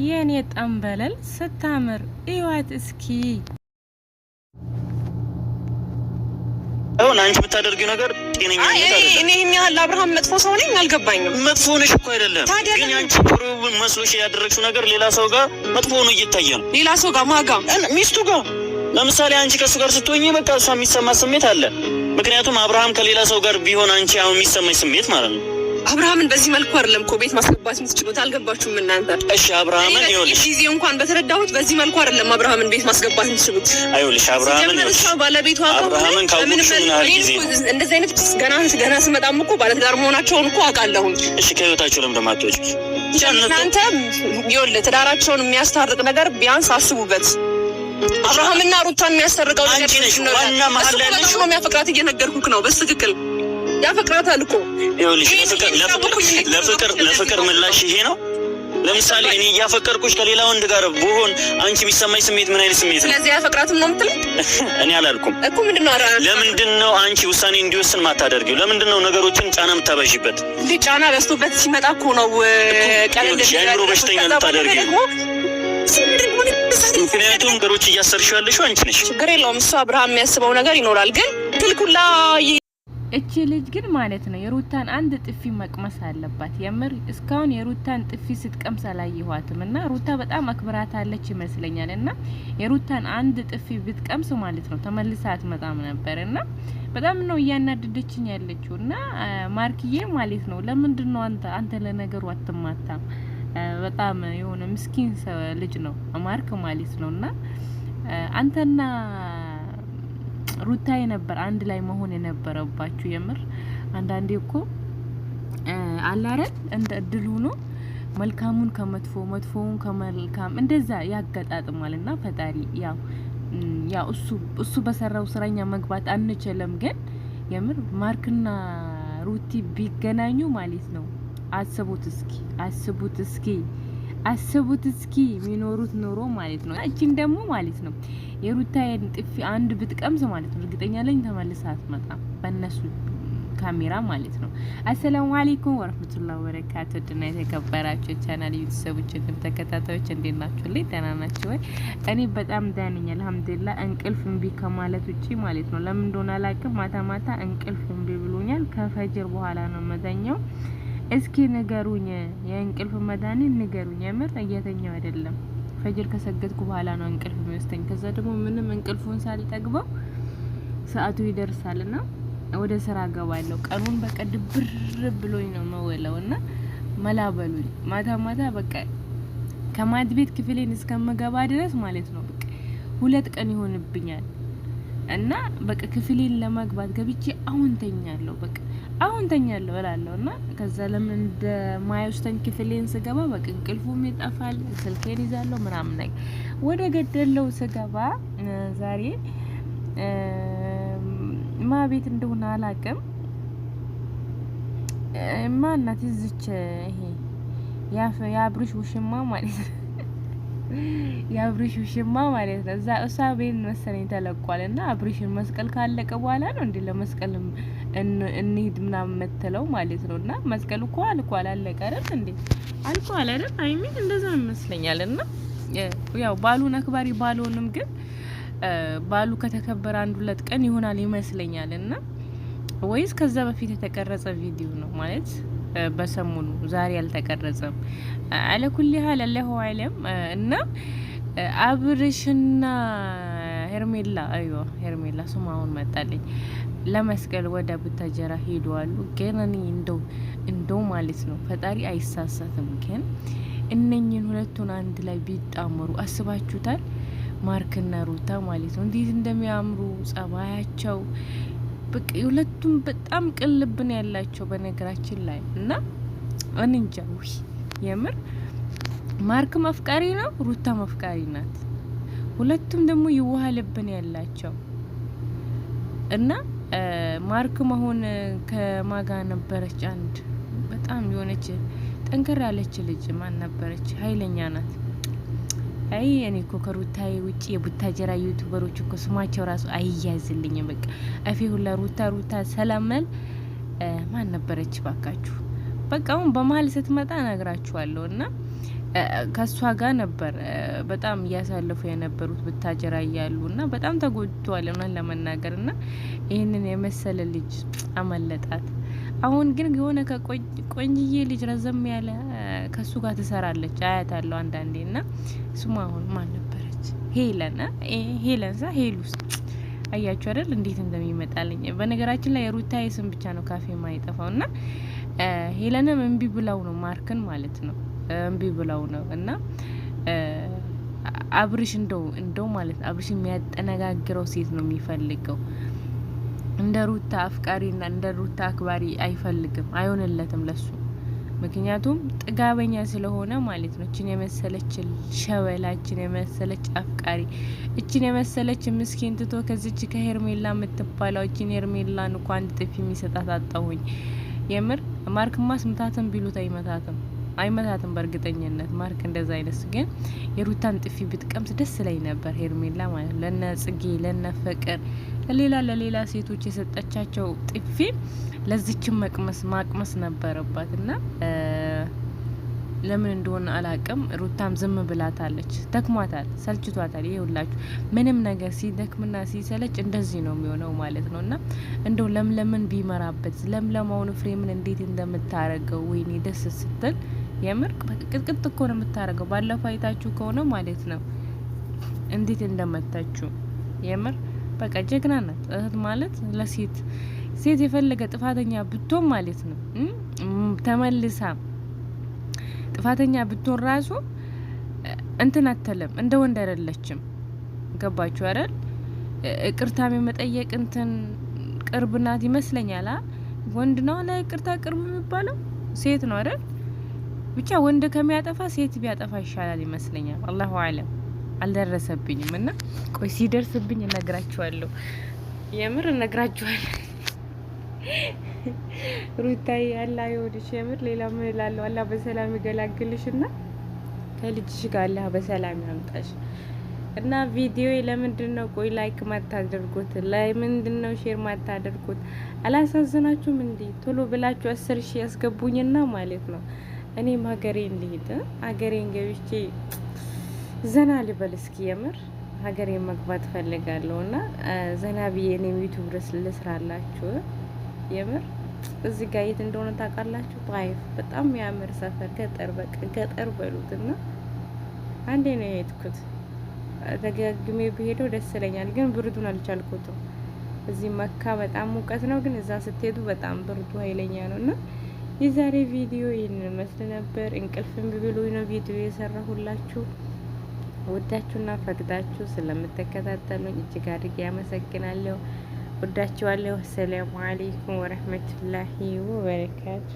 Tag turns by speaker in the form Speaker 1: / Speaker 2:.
Speaker 1: የኔ ጠንበለል ስታምር እዩዋት እስኪ።
Speaker 2: አሁን አንቺ የምታደርጊው ነገር ጤነኛ አይደለም።
Speaker 3: እኔ ይሄን ያህል አብርሃም መጥፎ ሰው ነኝ አልገባኝም።
Speaker 2: መጥፎ ነሽ እኮ አይደለም፣ ግን አንቺ ጥሩ መስሎሽ ያደረግሽው ነገር ሌላ ሰው ጋር መጥፎ ሆኖ እየታየ ነው።
Speaker 3: ሌላ ሰው ጋር ማጋ
Speaker 2: ሚስቱ ጋር ለምሳሌ አንቺ ከሱ ጋር ስትሆኚ በቃ እሷ የሚሰማ ስሜት አለ። ምክንያቱም አብርሃም ከሌላ ሰው ጋር ቢሆን አንቺ አሁን የሚሰማኝ ስሜት ማለት ነው።
Speaker 3: አብርሃምን በዚህ መልኩ አይደለም እኮ ቤት ማስገባት የምትችሉት። አልገባችሁም እናንተ?
Speaker 2: እሺ አብርሃምን ይኸውልሽ፣
Speaker 3: ጊዜ እንኳን በተረዳሁት በዚህ መልኩ አይደለም አብርሃምን ቤት ማስገባት የምትችሉት።
Speaker 2: አይኸውልሽ አብርሃምን
Speaker 3: ባለቤቷ
Speaker 2: አብርሃምን ካወቅሽ ምን ያህል ጊዜ
Speaker 3: እንደዚህ አይነት ገና ስመጣም እኮ ባለትዳር መሆናቸውን እኮ አውቃለሁ።
Speaker 2: እሺ ከህይወታቸው ለምን ደማቶች
Speaker 3: እናንተ ይኸውልህ፣ ትዳራቸውን የሚያስታርቅ ነገር ቢያንስ አስቡበት። አብርሃምና ሩታን የሚያስታርቀው ነገር ነው።
Speaker 2: ዋና መሀል ላይ ያለሽ
Speaker 3: ነው የሚያፈቅራት እየነገርኩህ ነው። በትክክል ያፈቅራታል እኮ።
Speaker 2: ይኸውልሽ ለፍቅር ምላሽ ይሄ ነው። ለምሳሌ እኔ እያፈቀርኩሽ ከሌላ ወንድ ጋር ብሆን አንቺ የሚሰማኝ ስሜት ምን አይነት ስሜት ነው?
Speaker 3: ስለዚህ ያፈቅራትም ነው የምትለው?
Speaker 2: እኔ አላልኩም
Speaker 3: እኮ። ምንድነው
Speaker 2: ለምንድን ነው አንቺ ውሳኔ እንዲወስን ማታደርጊው? ለምንድን ነው ነገሮችን ጫና የምታበዥበት?
Speaker 3: እንዴ ጫና በዝቶበት ሲመጣ እኮ ነው ቀለል
Speaker 2: የአእምሮ በሽተኛ የምታደርጊው። ምክንያቱም ነገሮች እያሰርሽው ያለሽው አንቺ ነሽ።
Speaker 3: ችግር የለውም እሱ አብርሃም የሚያስበው ነገር ይኖራል። ግን ትልኩላ
Speaker 1: እቺ ልጅ ግን ማለት ነው የሩታን አንድ ጥፊ መቅመስ አለባት። የምር እስካሁን የሩታን ጥፊ ስትቀምስ አላየኋትም እና ሩታ በጣም አክብራታለች ይመስለኛል። እና የሩታን አንድ ጥፊ ብትቀምስ ማለት ነው ተመልሳ አትመጣም ነበር። እና በጣም ነው እያናደደችኝ ያለችው። እና ማርክዬ ማለት ነው ለምንድን ነው አንተ ለነገሩ አትማታም? በጣም የሆነ ምስኪን ልጅ ነው ማርክ ማለት ነው። እና አንተና ሩታዬ ነበር አንድ ላይ መሆን የነበረባችሁ። የምር አንዳንዴ እኮ አላረን እንደ እድል ሆኖ መልካሙን ከመጥፎ መጥፎውን ከመልካም እንደዛ ያገጣጥማልና ፈጣሪ ያው እሱ በሰራው ስራኛ መግባት አንችልም። ግን የምር ማርክና ሩቲ ቢገናኙ ማለት ነው አስቡት እስኪ የሚኖሩት ኑሮ ማለት ነው። እቺን ደግሞ ማለት ነው የሩታዬን ጥፊ አንድ ብትቀምስ ማለት ነው እርግጠኛ ነኝ ተመልሳ አትመጣም በእነሱ ካሜራ ማለት ነው። አሰላሙ አለይኩም ወራህመቱላሂ ወበረካቱ። እና የተከበራችሁ ቻናል ቤተሰቦች ተከታታዮች እንዴት ናችሁ? ደህና ናችሁ ወይ? እኔ በጣም ደህና ነኝ አልሐምዱሊላህ። እንቅልፍ እምቢ ከማለት ውጪ ማለት ነው ለምን እንደሆነ አላውቅም። ማታ እንቅልፍ እምቢ ብሎኛል። ከፈጅር በኋላ ነው መተኛው። እስኪ ንገሩኝ፣ የእንቅልፍ መድኃኒት ንገሩኝ። የምር እየተኛው አይደለም። ፈጅር ከሰገድኩ በኋላ ነው እንቅልፍ የሚወስደኝ። ከዛ ደግሞ ምንም እንቅልፉን ሳልጠግበው ሰዓቱ ይደርሳልና ወደ ስራ ገባለሁ። ቀኑን በቃ ድብር ብሎኝ ነው መወለውና መላበሉኝ ማታ በቃ ከማድ ቤት ክፍሌን እስከመገባ ድረስ ማለት ነው በቃ 2 ቀን ይሆንብኛል። እና በቃ ክፍሌን ለመግባት ገብቼ አሁን ተኛለሁ እላለሁና ከዛ ለምን እንደማይወስደኝ ክፍሌን ስገባ በቃ እንቅልፉም ይጠፋል። ስልኬን ይዛለሁ ምናምን ነገር ወደ ገደለው ስገባ ዛሬ ቤት እንደሆነ አላውቅም። ማናት እዚች ይሄ ያብሩሽ ውሽማ ማለት ነው እዛ ቤት መሰለኝ ተለቋልና አብሪሽን መስቀል ካለቀ በኋላ ነው እንዴ ለመስቀል እንሂድ ምናምን መተለው ማለት ነውና መስቀል እኮ አልቋል አለቀ አይደል እንዴ አልቋል አይደል አይሚን እንደዛ ይመስለኛልና ያው ባሉን አክባሪ ባሉንም ግን ባሉ ከተከበረ 1-2 ቀን ይሆናል ይመስለኛልና ወይስ ከዛ በፊት የተቀረጸ ቪዲዮ ነው ማለት በሰሙኑ ዛሬ አልተቀረጸም። አለኩል ሀል አላሁ አለም። እና አብርሽና ሄርሜላ ስማውን መጣልኝ ለመስቀል ወደ ቡታጀራ ሄደዋሉ። ግን እኔ እንደው ማለት ነው ፈጣሪ አይሳሳትም። ግን እነኝን ሁለቱን አንድ ላይ ቢጣመሩ አስባችሁታል? ማርክና ሩታ ማለት ነው እንዴት እንደሚያምሩ ጸባያቸው በቃ ሁለቱም በጣም ቅልብን ያላቸው በነገራችን ላይ እና እንንጃው የምር ማርክ መፍቃሪ ነው፣ ሩታ መፍቃሪ ናት። ሁለቱም ደግሞ ይዋሃልብን ያላቸው እና ማርክ መሆን ከማጋ ነበረች አንድ በጣም የሆነች ጠንከር ያለች ልጅ ማን ነበረች? ኃይለኛ ናት። አይ እኔ እኮ ከሩታዬ ውጪ የቡታጀራ ዩቲዩበሮች እኮ ስማቸው ራሱ አይያዝልኝም። በቃ አፌ ሁላ ሩታ ሰላምል ማን ነበረች ባካችሁ? በቃ አሁን በመሀል ስትመጣ ነግራችኋለሁ። እና ከሷ ጋር ነበር በጣም እያሳለፉ የነበሩት ብታጀራ እያሉና በጣም ተጎድቷል እውነት ለመናገርና ይህንን የመሰለ ልጅ አመለጣት። አሁን ግን የሆነ ከቆንጅዬ ልጅ ረዘም ያለ ከሱ ጋር ትሰራለች አያታለሁ አንዳንዴና ስሙ አሁን ማን ነበረች? ሄለን ሄሉስ አያችሁ አይደል እንዴት እንደሚመጣልኝ። በነገራችን ላይ የሩታ ስም ብቻ ነው ካፌ ማይጠፋውና ሄለንም እምቢ ብላው ነው ማርክን ማለት ነው እምቢ ብላው ነው እና አብርሽ እንደው ማለት አብርሽ የሚያጠነጋግረው ሴት ነው የሚፈልገው። እንደ ሩታ አፍቃሪና እንደ ሩታ አክባሪ አይፈልግም፣ አይሆንለትም ለሱ። ምክንያቱም ጥጋበኛ ስለሆነ ማለት ነው። እችን የመሰለች ሸበላ፣ እችን የመሰለች አፍቃሪ፣ እችን የመሰለች ምስኪን ትቶ ከዚች ከሄርሜላ የምትባለው እችን ሄርሜላን እንኳን አንድ ጥፊ የሚሰጣት አጣሁኝ። የምር ማርክማ ስምታትን ቢሉት አይመታትም በእርግጠኝነት ማርክ እንደዛ አይነት ግን የሩታን ጥፊ ብትቀምስ ደስ ላይ ነበር ሄርሜላ ማለት ለነ ጽጌ ለነ ፍቅር ለሌላ ሴቶች የሰጠቻቸው ጥፊ ለዚችም ማቅመስ ነበረባት እና ለምን እንደሆነ አላቅም። ሩታም ዝም ብላታለች። ተክሟታል፣ ሰልችቷታል። ይሄ ሁላችሁ ምንም ነገር ሲደክምና ሲሰለች እንደዚህ ነው የሚሆነው ማለት ነው። እና እንደው ለምለምን ቢመራበት ለምለማውን ፍሬምን እንዴት እንደምታረገው ወይኔ ደስ ስትል የምር ቅጥቅጥ እኮ ነው የምታረገው። ባለፈው አይታችሁ ከሆነ ማለት ነው እንዴት እንደመታችሁ የምር በቃ ጀግና ናት እህት ማለት ለሴት የፈለገ ጥፋተኛ ብትሆን ማለት ነው ተመልሳ ጥፋተኛ ብትሆን ራሱ እንትን አተለም እንደ ወንድ አይደለችም። ገባችሁ አይደል? ይቅርታም የመጠየቅ እንትን ቅርብ ናት ይመስለኛል። ወንድ ነው ላይ ይቅርታ ቅርብ የሚባለው ሴት ነው አይደል? ብቻ ወንድ ከሚያጠፋ ሴት ቢያጠፋ ይሻላል ይመስለኛል። አላሁ አለም አልደረሰብኝም እና ቆይ ሲደርስብኝ እነግራችኋለሁ። የምር እነግራችኋለሁ። ሩታዬ አላህ ይወድሽ። የምር ሌላ ምን እላለሁ? አላህ በሰላም ይገላግልሽና ከልጅሽ ጋር አላህ በሰላም ያምጣሽ። እና ቪዲዮ ለምንድን ነው ቆይ ላይክ ማታደርጉት? ለምንድን ነው ሼር ማታደርጉት? አላሳዝናችሁም እንዴ? ቶሎ ብላችሁ 10,000 ያስገቡኝና ማለት ነው እኔም ሀገሬን ልሂድ፣ ሀገሬን ገብቼ ዘና ልበል እስኪ። የምር ሀገሬን መግባት ፈልጋለሁ እና ዘና ብዬ እኔም ዩቲዩብ ድረስ ልስራላችሁ። የምር እዚህ ጋር የት እንደሆነ ታውቃላችሁ? ጣይፍ በጣም የሚያምር ሰፈር ገጠር፣ በቃ ገጠር በሉትና አንዴ ነው የሄድኩት። ተገግሜ ብሄደው ደስ ይለኛል፣ ግን ብርዱን አልቻልኩትም። እዚህ መካ በጣም ሙቀት ነው፣ ግን እዛ ስትሄዱ በጣም ብርዱ ኃይለኛ ነው። እና የዛሬ ቪዲዮ ይህንን መስል ነበር። እንቅልፍም ቢብሉኝ ነው ቪዲዮ የሰራሁላችሁ። ወዳችሁና ፈቅዳችሁ ስለምትከታተሉኝ እጅግ አድርጌ ያመሰግናለሁ። ወዳችኋለሁ። ሰላም አለይኩም ወረህመቱላሂ ወበረካቱ።